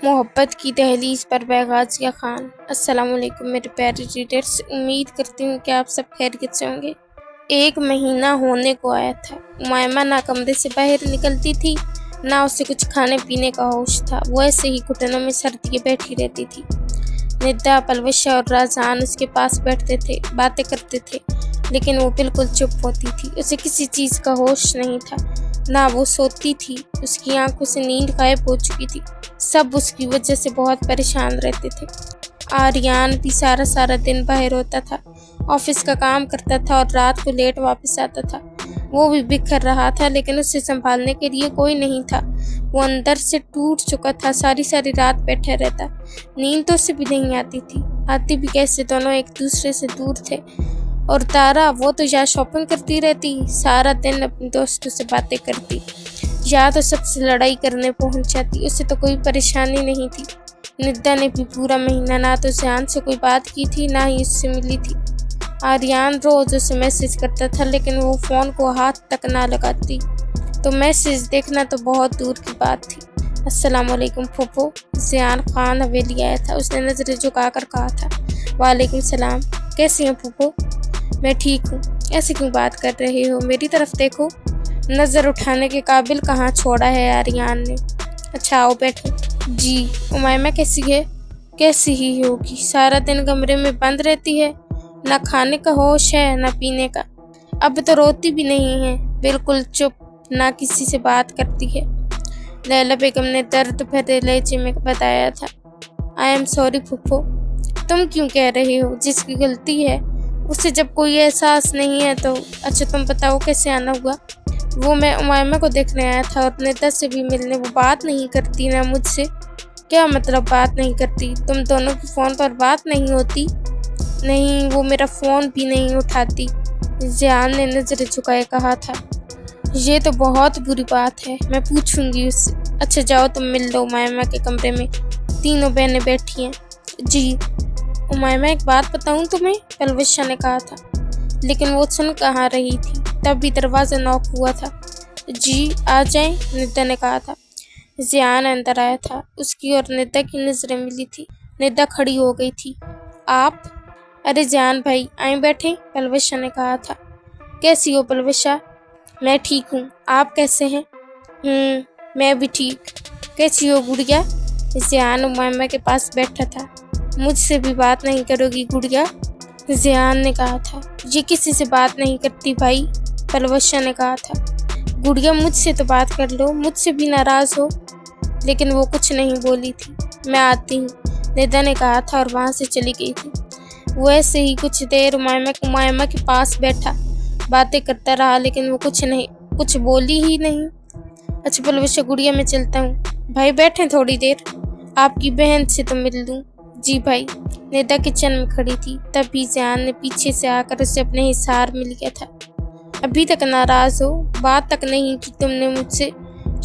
मोहब्बत की दहलीज पर बेगाज़िया खान। अस्सलाम वालेकुम मेरे प्यारे रीडर्स, उम्मीद करती हूँ कि आप सब खैरियत से होंगे। 1 महीना होने को आया था। उमैमा ना कमरे से बाहर निकलती थी, ना उसे कुछ खाने पीने का होश था। वो ऐसे ही घुटनों में सर दिए बैठी रहती थी। निदा, पलवशा और राज़ान उसके पास बैठते थे, बातें करते थे, लेकिन वो बिल्कुल चुप होती थी। उसे किसी चीज़ का होश नहीं था, ना वो सोती थी। उसकी आंखों से नींद गायब हो चुकी थी। सब उसकी वजह से बहुत परेशान रहते थे। आर्यान भी सारा दिन बाहर होता था, ऑफिस का काम करता था और रात को लेट वापस आता था। वो भी बिखर रहा था, लेकिन उसे संभालने के लिए कोई नहीं था। वो अंदर से टूट चुका था, सारी रात बैठा रहता। नींद तो उसे भी नहीं आती थी, आती भी कैसे, दोनों एक दूसरे से दूर थे। और तारा, वो तो यहाँ शॉपिंग करती रहती, सारा दिन अपने दोस्तों से बातें करती, या तो सबसे लड़ाई करने पहुंच जाती। उसे तो कोई परेशानी नहीं थी। निदा ने भी पूरा महीना ना तो ज़ियान से कोई बात की थी, ना ही उससे मिली थी। आर्यान रोज़ उसे मैसेज करता था, लेकिन वो फ़ोन को हाथ तक ना लगाती, तो मैसेज देखना तो बहुत दूर की बात थी। अस्सलाम वालेकुम फूफो। ज़ियान खान हवेली आया था। उसने नज़रें झुकाकर कहा था, वालेकुम सलाम। कैसी हैं फूफो? मैं ठीक हूँ। ऐसे क्यों बात कर रहे हो? मेरी तरफ देखो। नज़र उठाने के काबिल कहाँ छोड़ा है आर्यान ने। अच्छा आओ बैठो। जी। उमैमा कैसी है? कैसी ही होगी, सारा दिन कमरे में बंद रहती है, ना खाने का होश है ना पीने का। अब तो रोती भी नहीं है, बिल्कुल चुप, ना किसी से बात करती है। लैला बेगम ने दर्द भरे लहजे में बताया था। आई एम सॉरी फूफो। तुम क्यों कह रहे हो? जिसकी गलती है उसे जब कोई एहसास नहीं है तो। अच्छा तुम बताओ कैसे आना हुआ? वो मैं उमैमा को देखने आया था और निदा से भी मिलने। वो बात नहीं करती ना मुझसे। क्या मतलब बात नहीं करती? तुम दोनों की फ़ोन पर बात नहीं होती? नहीं, वो मेरा फ़ोन भी नहीं उठाती। ज़ियान ने नज़रें झुकाए कहा था। ये तो बहुत बुरी बात है, मैं पूछूंगी उससे। अच्छा जाओ तुम मिल लो। उमैमा के कमरे में तीनों बहनें बैठी हैं। जी। उमैमा एक बात बताऊं तुम्हें? पलवशा ने कहा था, लेकिन वो सुन कहाँ रही थी। तभी दरवाज़ा नॉक हुआ था। जी आ जाएं, निदा ने कहा था। ज़ियान अंदर आया था। उसकी और निदा की नज़रें मिली थी। निदा खड़ी हो गई थी। आप? अरे ज़ियान भाई आए बैठे, पलवशा ने कहा था। कैसी हो पलवशा? मैं ठीक हूँ, आप कैसे हैं? मैं भी ठीक। कैसी हो गुड़िया? ज़ियान उमैमा के पास बैठा था। मुझसे भी बात नहीं करोगी गुड़िया? ज़ियान ने कहा था। ये किसी से बात नहीं करती भाई, पलवशा ने कहा था। गुड़िया मुझसे तो बात कर लो, मुझसे भी नाराज़ हो। लेकिन वो कुछ नहीं बोली थी। मैं आती हूँ, निदा ने कहा था और वहाँ से चली गई थी। वो ऐसे ही कुछ देर उमैमा के पास बैठा, बातें करता रहा, लेकिन वो कुछ बोली ही नहीं। अच्छा पलवशा गुड़िया मैं चलता हूँ। भाई बैठे थोड़ी देर, आपकी बहन से तो मिल लूँ। जी भाई। निदा किचन में खड़ी थी, तभी ज़ियान ने पीछे से आकर उसे अपने हिसार में लिया था। अभी तक नाराज़ हो? बात तक नहीं की तुमने मुझसे?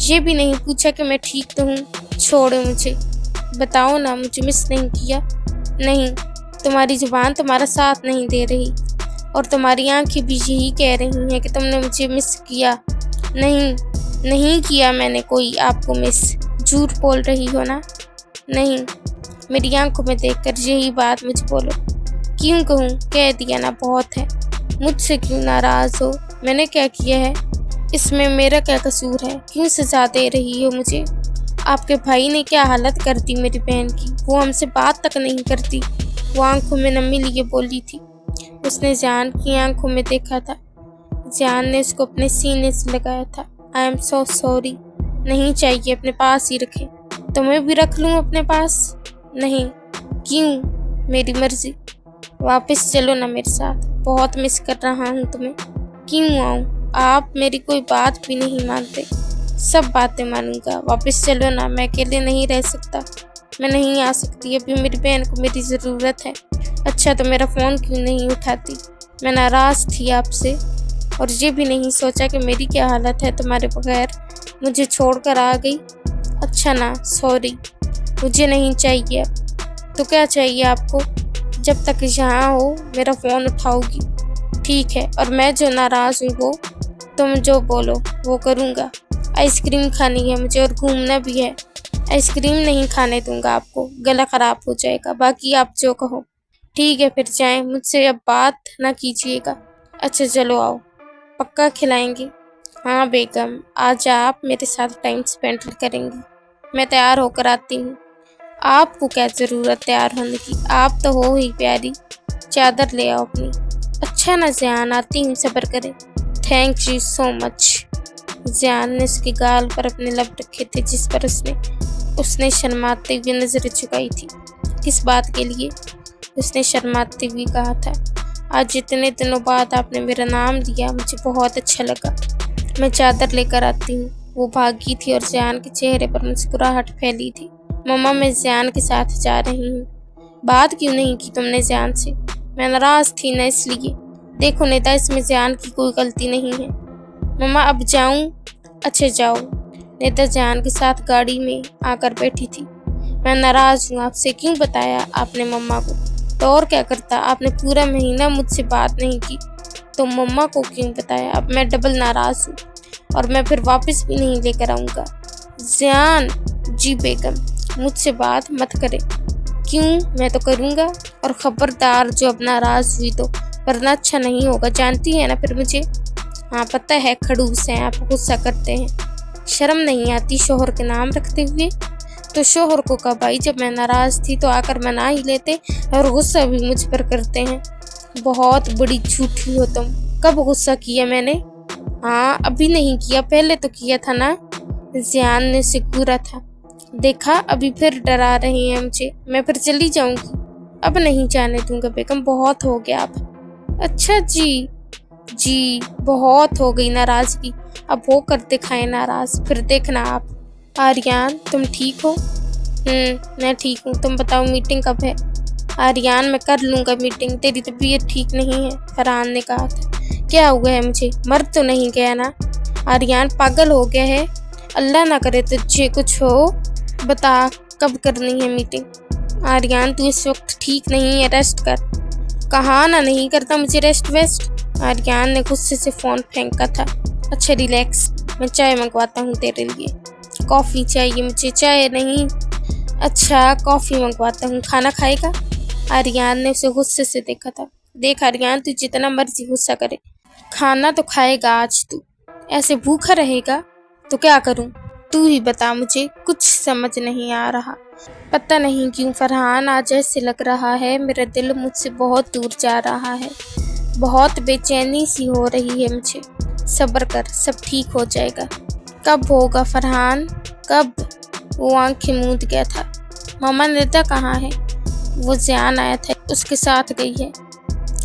ये भी नहीं पूछा कि मैं ठीक तो हूँ? छोड़ो मुझे, बताओ ना, मुझे मिस नहीं किया? नहीं, तुम्हारी जुबान तुम्हारा साथ नहीं दे रही, और तुम्हारी आंखें भी यही कह रही हैं कि तुमने मुझे मिस किया। नहीं किया मैंने कोई आपको मिस। झूठ बोल रही हो ना? नहीं, मेरी आंखों में देखकर यही बात मुझे बोलो। क्यों कहूँ? कह दिया ना, बहुत है। मुझसे क्यों नाराज़ हो? मैंने क्या किया है? इसमें मेरा क्या कसूर है? क्यों सजा दे रही हो मुझे? आपके भाई ने क्या हालत कर दी मेरी बहन की? वो हमसे बात तक नहीं करती। वो आंखों में नमी लिए बोली थी। उसने ज़ियान की आंखों में देखा था। ज़ियान ने उसको अपने सीने से लगाया था। I am so sorry. नहीं चाहिए, अपने पास ही रखें। तुम्हें भी रख लूँ अपने पास? नहीं। क्यों? मेरी मर्जी। वापस चलो ना मेरे साथ, बहुत मिस कर रहा हूँ तुम्हें। क्यों आऊँ? आप मेरी कोई बात भी नहीं मानते। सब बातें मानूंगा, वापस चलो ना, मैं अकेले नहीं रह सकता। मैं नहीं आ सकती, अभी मेरी बहन को मेरी ज़रूरत है। अच्छा तो मेरा फ़ोन क्यों नहीं उठाती? मैं नाराज़ थी आपसे, और ये भी नहीं सोचा कि मेरी क्या हालत है तुम्हारे बगैर। मुझे छोड़कर आ गई। अच्छा ना, सॉरी, मुझे नहीं चाहिए। तो क्या चाहिए आपको? जब तक यहाँ हो मेरा फ़ोन उठाओगी, ठीक है? और मैं जो नाराज़ हूँ वो, तुम जो बोलो वो करूँगा। आइसक्रीम खानी है मुझे और घूमना भी है। आइसक्रीम नहीं खाने दूंगा आपको, गला खराब हो जाएगा। बाकी आप जो कहो। ठीक है फिर जाएं, मुझसे अब बात ना कीजिएगा। अच्छा चलो आओ, पक्का खिलाएंगी। हाँ बेगम, आज आप मेरे साथ टाइम स्पेंड करेंगी। मैं तैयार होकर आती हूँ। आपको क्या ज़रूरत तैयार होने की, आप तो हो ही प्यारी। चादर ले आओ अपनी। अच्छा ना ज़ियान, आती हूँ, सब्र करें। Thank you so much. Ziyan ने उसके गाल पर अपने लब रखे थे जिस पर उसने शर्माते हुए नजर झुकाई थी। किस बात के लिए? उसने शर्माते हुए कहा था। आज इतने दिनों बाद आपने मेरा नाम लिया, मुझे बहुत अच्छा लगा। मैं चादर लेकर आती हूँ। वो भागी थी और ज़ियान के चेहरे पर मुस्कुराहट फैली थी। मम्मा, मैं ज़ियान के साथ जा रही हूँ। बात क्यों नहीं की तुमने ज़ियान से? मैं नाराज़ थी ना, इसलिए। देखो नेता, इसमें ज़ियान की कोई गलती नहीं है। मम्मा अब जाऊँ? अच्छा जाओ। नेता ज़ियान के साथ गाड़ी में आकर बैठी थी। मैं नाराज़ हूँ, आपसे क्यों बताया आपने मम्मा को? तो और क्या करता, आपने पूरा महीना मुझसे बात नहीं की तो मम्मा को क्यों बताया? अब मैं डबल नाराज़ हूँ और मैं फिर वापस भी नहीं लेकर आऊँगा। ज़ियान। जी बेगम, मुझसे बात मत करें। क्यों? मैं तो करूँगा। और ख़बरदार जो अब नाराज़ हुई तो, वरना अच्छा नहीं होगा। जानती है ना फिर मुझे। हाँ पता है, खड़ूस हैं आप, गुस्सा करते हैं। शर्म नहीं आती शोहर के नाम रखते हुए? तो शोहर को कब आई? जब मैं नाराज़ थी तो आकर मना ही लेते, और गुस्सा भी मुझ पर करते हैं। बहुत बड़ी झूठी हो तुम। कब गुस्सा किया मैंने? हाँ अभी नहीं किया, पहले तो किया था ना। ज़ियान ने उसे घूरा था। देखा, अभी फिर डरा रही हैं मुझे। मैं फिर चली जाऊंगी। अब नहीं जाने दूंगा बेगम, बहुत हो गया अब। अच्छा जी। जी बहुत हो गई नाराज़गी, अब वो कर दिखाए नाराज़, फिर देखना आप। आर्यन तुम ठीक हो? मैं ठीक हूँ, तुम बताओ मीटिंग कब है? आर्यन मैं कर लूँगा मीटिंग, तेरी तबीयत ठीक नहीं है, फरहान ने कहा था। क्या हुआ है मुझे? मर तो नहीं गया ना? आर्यन पागल हो गया है? अल्लाह ना करे तुझे कुछ हो। बता कब करनी है मीटिंग? आर्यन तू इस वक्त ठीक नहीं है, रेस्ट कर। कहा ना नहीं करता मुझे रेस्ट वेस्ट। आर्यन ने गुस्से से फ़ोन फेंका था। अच्छा रिलैक्स, मैं चाय मंगवाता हूँ तेरे लिए। कॉफ़ी चाहिए मुझे, चाय नहीं। अच्छा कॉफ़ी मंगवाता हूँ, खाना खाएगा? आर्यन ने उसे गुस्से से देखा था। देख आर्यन, तू जितना मर्जी गुस्सा करे, खाना तो खाएगा आज तू। ऐसे भूखा रहेगा तो क्या करूँ? तू ही बता, मुझे कुछ समझ नहीं आ रहा। पता नहीं क्यों फरहान, आज ऐसे लग रहा है मेरा दिल मुझसे बहुत दूर जा रहा है। बहुत बेचैनी सी हो रही है मुझे। सब्र कर, सब ठीक हो जाएगा। कब होगा फरहान, कब? वो आंखें मूंद गया था। मामा नेता कहाँ है? वो ज़ियान आया था, उसके साथ गई है।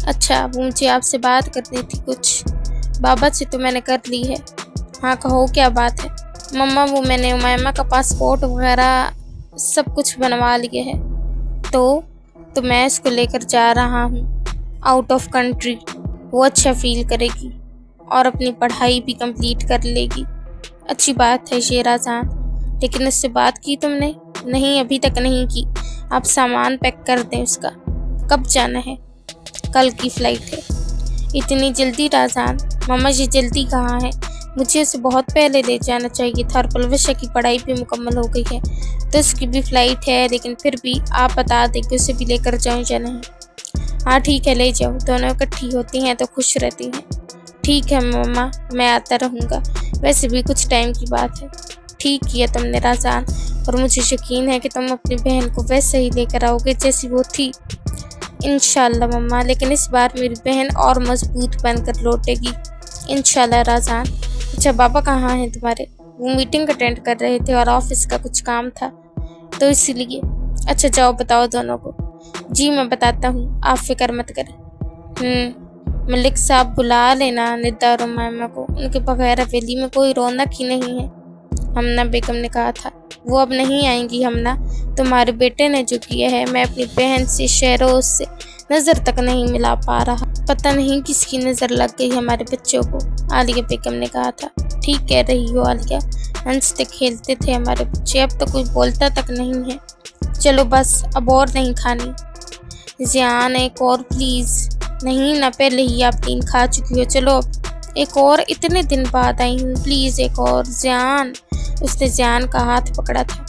अच्छा, वो मुझे आपसे बात करनी थी कुछ। बाबा से तो मैंने कर ली है। हाँ कहो, क्या बात है? मम्मा वो मैंने उमैमा का पासपोर्ट वगैरह सब कुछ बनवा लिए है, तो मैं इसको लेकर जा रहा हूँ आउट ऑफ कंट्री। वो अच्छा फील करेगी और अपनी पढ़ाई भी कंप्लीट कर लेगी। अच्छी बात है शेराजान, लेकिन उससे बात की तुमने? नहीं अभी तक नहीं की। आप सामान पैक कर दें उसका। कब जाना है? कल की फ़्लाइट है। इतनी जल्दी राजान? मामा जी जल्दी कहाँ है, मुझे उसे बहुत पहले ले जाना चाहिए था और पलवशा की पढ़ाई भी मुकम्मल हो गई है तो उसकी भी फ़्लाइट है, लेकिन फिर भी आप बता दें कि उसे भी लेकर जाऊँ या नहीं। हाँ ठीक है, ले जाओ, दोनों इकट्ठी होती हैं तो खुश रहती हैं। ठीक है मम्मा, मैं आता रहूँगा, वैसे भी कुछ टाइम की बात है। ठीक किया तुमने राजान, और मुझे यकीन है कि तुम अपनी बहन को वैसे ही लेकर आओगे जैसी वो थी। इंशाल्लाह मम्मा, लेकिन इस बार मेरी बहन और मजबूत बनकर लौटेगी इंशाल्लाह राजान। अच्छा बाबा कहाँ हैं तुम्हारे? वो मीटिंग अटेंड कर रहे थे और ऑफिस का कुछ काम था तो इसीलिए। अच्छा जाओ बताओ दोनों को। जी मैं बताता हूँ, आप फिक्र मत करें। मलिक साहब बुला लेना निदा और उमैमा को, उनके बगैर हवेली में कोई रौनक ही नहीं है। हमना बेगम ने कहा था। वो अब नहीं आएंगी हमना, तुम्हारे बेटे ने जो किया है। मैं अपनी बहन से शहरोज से नज़र तक नहीं मिला पा रहा, पता नहीं किसकी नज़र लग गई हमारे बच्चों को। आलिया बेगम ने कहा था। ठीक कह रही हो आलिया, हंसते खेलते थे हमारे बच्चे, अब तो कोई बोलता तक नहीं है। चलो बस, अब और नहीं खानी। ज़ियान एक और प्लीज़। नहीं ना, पहले ही आप 3 खा चुकी हो, चलो अब एक और, इतने दिन बाद आई हूँ, प्लीज़ एक और। ज़ियान, उसने ज़ियान का हाथ पकड़ा था।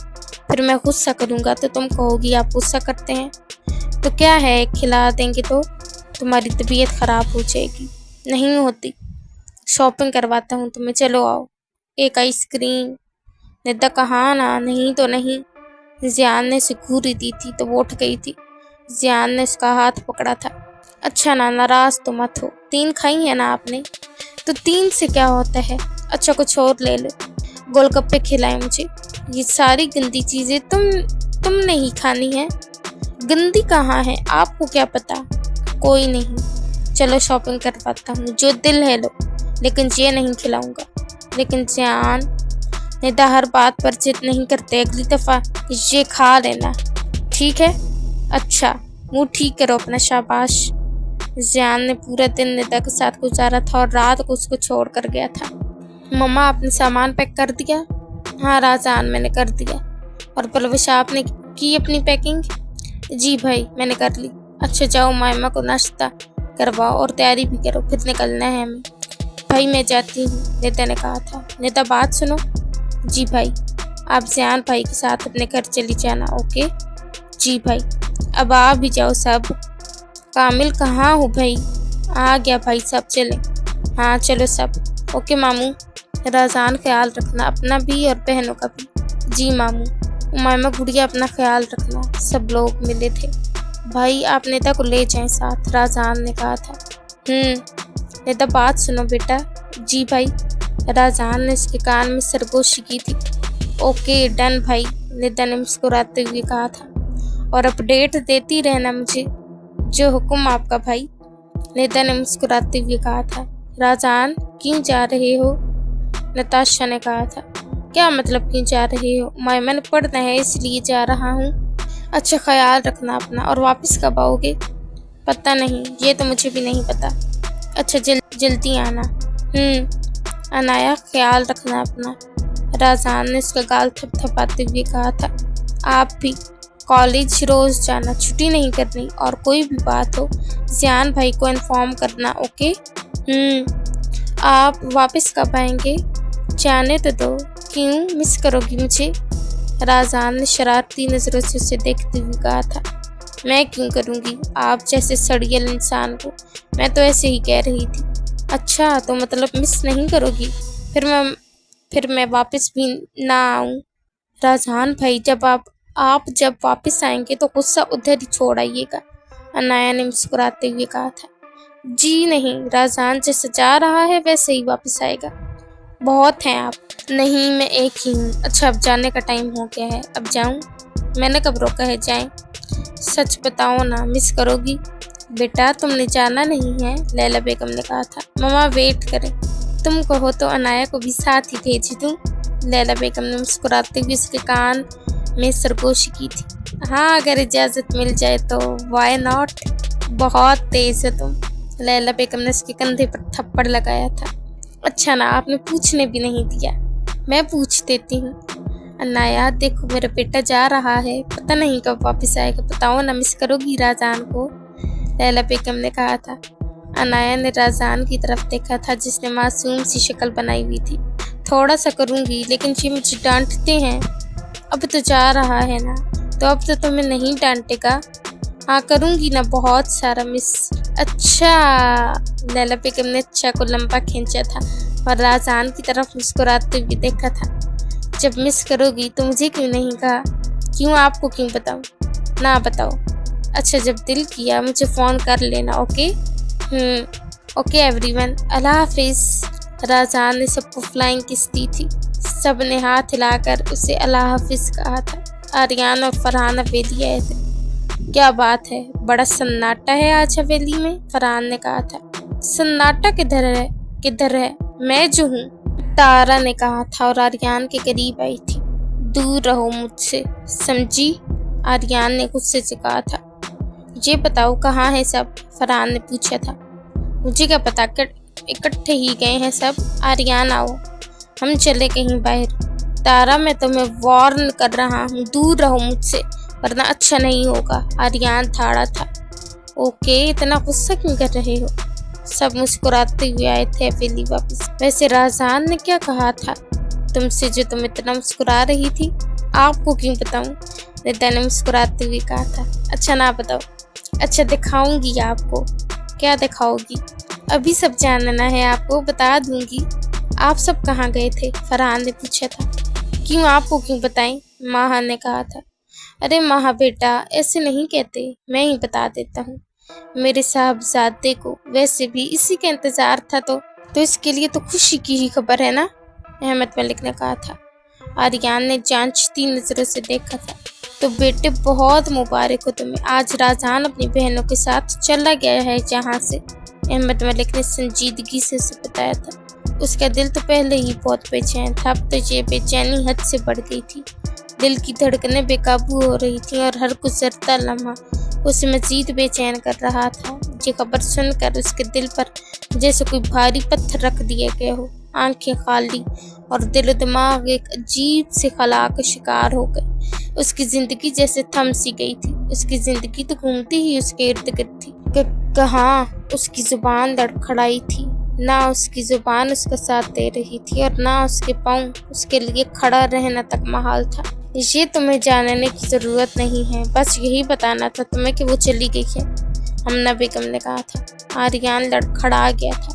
फिर मैं गुस्सा करूँगा तो तुम कहोगी आप गुस्सा करते हैं। तो क्या है, खिला देंगे तो तुम्हारी तबीयत ख़राब हो जाएगी। नहीं होती, शॉपिंग करवाता हूँ तुम्हें, चलो आओ। एक आइसक्रीम। निद्दा कहा ना, नहीं तो नहीं। जियान ने उसे घूरी दी थी तो वो उठ गई थी। जियान ने उसका हाथ पकड़ा था। अच्छा ना, नाराज तो मत हो, 3 खाई है ना आपने, तो 3 से क्या होता है। अच्छा कुछ और ले लो। गोलगप्पे खिलाए मुझे। ये सारी गंदी चीज़ें तुमने ही खानी है। गंदी कहाँ है, आपको क्या पता। कोई नहीं, चलो शॉपिंग करवाता हूँ, जो दिल है लो, लेकिन ये नहीं खिलाऊंगा। लेकिन जियान, निदा हर बात पर जिद नहीं करते, अगली दफ़ा ये खा लेना, ठीक है। अच्छा, मुँह ठीक करो अपना, शाबाश। जियान ने पूरा दिन निदा के साथ गुजारा था और रात को उसको छोड़ कर गया था। मम्मा आपने सामान पैक कर दिया? हाँ राजान, मैंने कर दिया। और परविश आपने की अपनी पैकिंग? जी भाई, मैंने कर ली। अच्छा जाओ, मायमा को नाश्ता करवाओ और तैयारी भी करो, फिर निकलना है हमें। भाई मैं जाती हूँ, निदा ने कहा था। निदा बात सुनो। जी भाई, आप जियान भाई के साथ अपने घर चली जाना, ओके। जी भाई, अब आ भी जाओ सब। कामिल कहाँ हो भाई? आ गया भाई, सब चले। हाँ चलो सब। ओके मामू, राजान ख्याल रखना अपना भी और बहनों का भी। जी मामू। उमायमा गुड़िया अपना ख्याल रखना। सब लोग मिले थे। भाई आप नेता को ले जाएं साथ, राजान ने कहा था। नेता बात सुनो बेटा। जी भाई। राजान ने उसके कान में सरगोशी की थी। ओके डन भाई, नेता ने मुस्कुराते हुए कहा था। और अपडेट देती रहना मुझे, जो हुक्म आपका भाई, नेता ने मुस्कुराते हुए कहा था। राजान क्यों जा रहे हो? नताशा ने कहा था। क्या मतलब क्यों जा रहे हो? मैंने पढ़ना है इसलिए जा रहा हूँ। अच्छा ख्याल रखना अपना। और वापस कब आओगे? पता नहीं, ये तो मुझे भी नहीं पता। अच्छा जल्दी आना। अनाया ख्याल रखना अपना। राजान ने उसका गाल थपथपाते हुए कहा था। आप भी कॉलेज रोज जाना, छुट्टी नहीं करनी, और कोई भी बात हो जियान भाई को इन्फॉर्म करना, ओके। आप वापस कब आएंगे? जाने तो दो, क्यों मिस करोगी मुझे? राजान ने शरारती नज़रों से उसे देखते हुए कहा था। मैं क्यों करूँगी, आप जैसे सड़ियल इंसान को। मैं तो ऐसे ही कह रही थी। अच्छा तो मतलब मिस नहीं करोगी? फिर मैं वापस भी ना आऊँ? राजान भाई, आप जब वापस आएंगे तो गुस्सा उधर ही छोड़ आइएगा, अनाया ने मुस्कुराते हुए कहा था। जी नहीं, राजान जैसे जा रहा है वैसे ही वापस आएगा। बहुत हैं आप। नहीं, मैं एक ही हूँ। अच्छा अब जाने का टाइम हो गया है, अब जाऊँ? मैंने कब रोका है, जाएं। सच बताओ ना, मिस करोगी? बेटा तुमने जाना नहीं है, लैला बेगम ने कहा था। मम्मा वेट करें, तुम कहो तो अनाया को भी साथ ही भेज दूँ? लैला बेगम ने मुस्कुराते हुए उसके कान में सरगोशी की थी। हाँ अगर इजाज़त मिल जाए तो वाई नॉट। बहुत तेज़ है तुम, लैला बेगम ने उसके कंधे पर थप्पड़ लगाया था। अच्छा ना, आपने पूछने भी नहीं दिया। मैं पूछ देती हूँ। अनाया देखो मेरा बेटा जा रहा है, पता नहीं कब वापस आएगा, बताओ ना, मिस करोगी राजान को? लैला बेगम ने कहा था। अनाया ने राजान की तरफ देखा था जिसने मासूम सी शक्ल बनाई हुई थी। थोड़ा सा करूँगी, लेकिन जी मुझे डांटते हैं। अब तो जा रहा है ना, तो अब तो तुम्हें नहीं डांटेगा। हाँ करूँगी ना, बहुत सारा मिस। अच्छा, लैला बेगम ने अच्छा को लंबा खींचा था और राजान की तरफ मुस्कुराते हुए देखा था। जब मिस करोगी तो मुझे क्यों नहीं कहा? क्यों, आपको क्यों बताऊँ? ना बताओ। अच्छा जब दिल किया मुझे फ़ोन कर लेना, ओके। ओके एवरीवन, अल्लाह हाफिज़। राजान ने सबको फ्लाइंग किस दी थी। सब ने हाथ हिलाकर उसे अल्लाह हाफिज़ कहा था। आर्यान और फरहान हवेली आए थे। क्या बात है, बड़ा सन्नाटा है आज हवेली में, फरहान ने कहा था। सन्नाटा किधर है, मैं जो हूँ, तारा ने कहा था और आर्यान के करीब आई थी। दूर रहो मुझसे, समझी? आर्यान ने गुस्से से कहा था। ये बताओ कहाँ है सब, फरहान ने पूछा था। मुझे क्या पता, इकट्ठे ही गए हैं सब। आर्यान आओ, हम चले कहीं बाहर। तारा मैं तुम्हें वार्न कर रहा हूँ, दूर रहो मुझसे वरना अच्छा नहीं होगा। आर्यान ठाड़ा था। ओके, इतना गुस्सा क्यों कर रहे हो? सब मुस्कुराते हुए आए थे हवेली वापस। वैसे राजान ने क्या कहा था तुमसे जो तुम इतना मुस्कुरा रही थी? आपको क्यों बताऊं? निद्दा ने मुस्कुराते हुए कहा था। अच्छा ना बताओ। अच्छा दिखाऊंगी आपको। क्या दिखाओगी? अभी सब जानना है आपको, बता दूंगी। आप सब कहाँ गए थे? फरहान ने पूछा था। क्यों, आपको क्यों बताएं? माहा ने कहा था। अरे माहा बेटा, ऐसे नहीं कहते, मैं ही बता देता हूँ। मेरे साहबजादे को वैसे भी इसी का इंतजार था, तो इसके लिए तो खुशी की ही खबर है ना, अहमद मलिक ने कहा था। आर्यान ने जांचती नजरों से देखा था। तो बेटे बहुत मुबारक हो तुम्हें, आज राजहान अपनी बहनों के साथ चला गया है जहाँ से, अहमद मलिक ने संजीदगी से उसे बताया था। उसका दिल तो पहले ही बहुत बेचैन था, अब तो ये बेचैनी हद से बढ़ गई थी। दिल की धड़कनें बेकाबू हो रही थी और हर गुजरता लम्हा उसे मजीद बेचैन कर रहा था। ये खबर सुनकर उसके दिल पर जैसे कोई भारी पत्थर रख दिया गया हो। आंखें खाली और दिल दिमाग एक अजीब से खला का शिकार हो गए। उसकी जिंदगी जैसे थम सी गई थी। उसकी जिंदगी तो घूमती ही उसके इर्द गिर्द थी। कहाँ उसकी जुबान लड़खड़ाई थी, ना उसकी जुबान उसका साथ दे रही थी और ना उसके पाँव उसके लिए खड़ा रहना तक महाल था। ये तुम्हें जानने की जरूरत नहीं है, बस यही बताना था तुम्हें कि वो चली गई है, हमना बेगम ने कहा था। आर्यान लड़खड़ा गया था।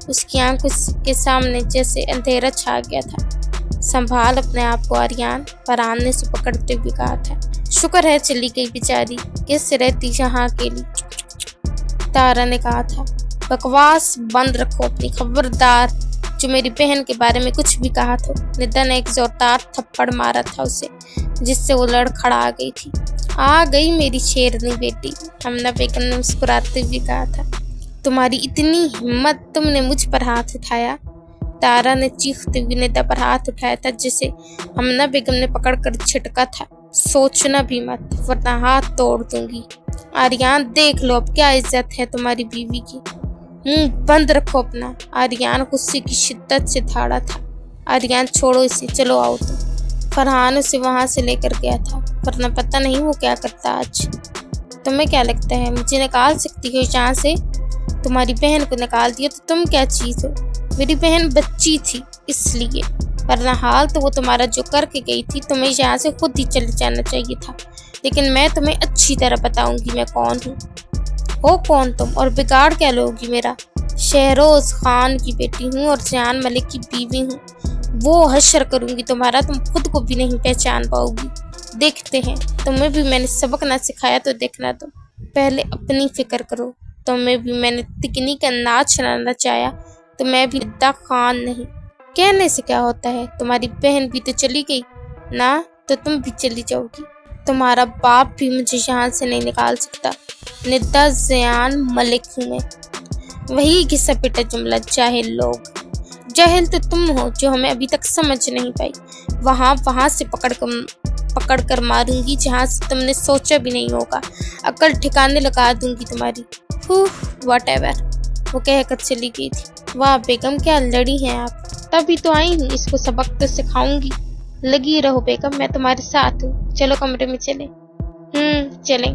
उसकी आंखों के सामने जैसे अंधेरा छा गया था। संभाल अपने आप को आर्यान, फरहान ने उसे पकड़ते हुए कहा था। शुक्र है चली गई बेचारी, कैसे रहती यहाँ अकेली, तारा ने कहा था। बकवास बंद रखो अपनी, खबरदार जो मेरी बहन के बारे में कुछ भी कहा तो। निद्दा ने एक जोरदार थप्पड़ मारा था उसे, जिससे वो लड़खड़ा गई थी। आ गई मेरी शेरनी बेटी, हमना बेगम ने मुस्कुराते हुए कहा था। तुम्हारी इतनी हिम्मत, तुमने मुझ पर हाथ उठाया। तारा ने चीखते हुए निद्दा पर हाथ उठाया था, जिसे हमना बेगम ने पकड़कर झटका था। सोचना भी मत, वरना हाथ तोड़ दूंगी। आर्यान देख लो अब क्या इज्जत है तुम्हारी बीवी की। मुंह बंद रखो अपना। आर्यान गुस्से की शिद्दत से ठाड़ा था। आर्यान छोड़ो इसे, चलो आओ तुम। फरहान उसे वहां से लेकर गया था, वरना पता नहीं वो क्या करता आज। तुम्हें क्या लगता है मुझे निकाल सकती हो यहाँ से? तुम्हारी बहन को निकाल दिया तो तुम क्या चीज हो? मेरी बहन बच्ची थी इसलिए, वरना हाल तो वो तुम्हारा जो करके गई थी, तुम्हें यहाँ से खुद ही चले जाना चाहिए था। लेकिन मैं तुम्हें अच्छी तरह बताऊंगी मैं कौन हूँ। हो कौन तुम और बिगाड़ क्या लोगी मेरा? शहरोज खान की बेटी हूँ और जान मलिक की बीवी हूँ। वो हश्र करूंगी तुम्हारा, तुम खुद को भी नहीं पहचान पाओगी। देखते हैं, तुम्हें भी मैंने सबक ना सिखाया तो देखना तुम। पहले अपनी फिक्र करो। तुम्हें भी मैंने तिकनी का नाच ना नचाया तो मैं भी निद्दा खान नहीं। कहने से क्या होता है, तुम्हारी बहन भी तो चली गई ना, तो तुम भी चली जाओगी। तुम्हारा बाप भी मुझे यहाँ से नहीं निकाल सकता। निद्दा ज़यान मलिक हूँ मैं। वही घिसा पिटा जुमला, जाहिल लोग। जाहिल तो तुम हो जो हमें अभी तक समझ नहीं पाई। वहाँ से पकड़ कर मारूंगी जहाँ से तुमने सोचा भी नहीं होगा। अकल ठिकाने लगा दूंगी तुम्हारी। व्हाटएवर, वो कहकर चली गई थी। वाह बेगम, क्या लड़ी हैं आप। तभी तो आई हूँ, इसको सबक तो सिखाऊंगी। लगी रहो बेगम, मैं तुम्हारे साथ हूँ। चलो कमरे में चलें। चलें।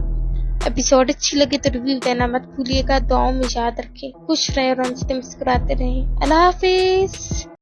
एपिसोड अच्छी लगे तो रिव्यू देना मत भूलिएगा। दुआओं में याद रखें। खुश रहे और हमसे मुस्कुराते रहें। अल्लाह हाफिज।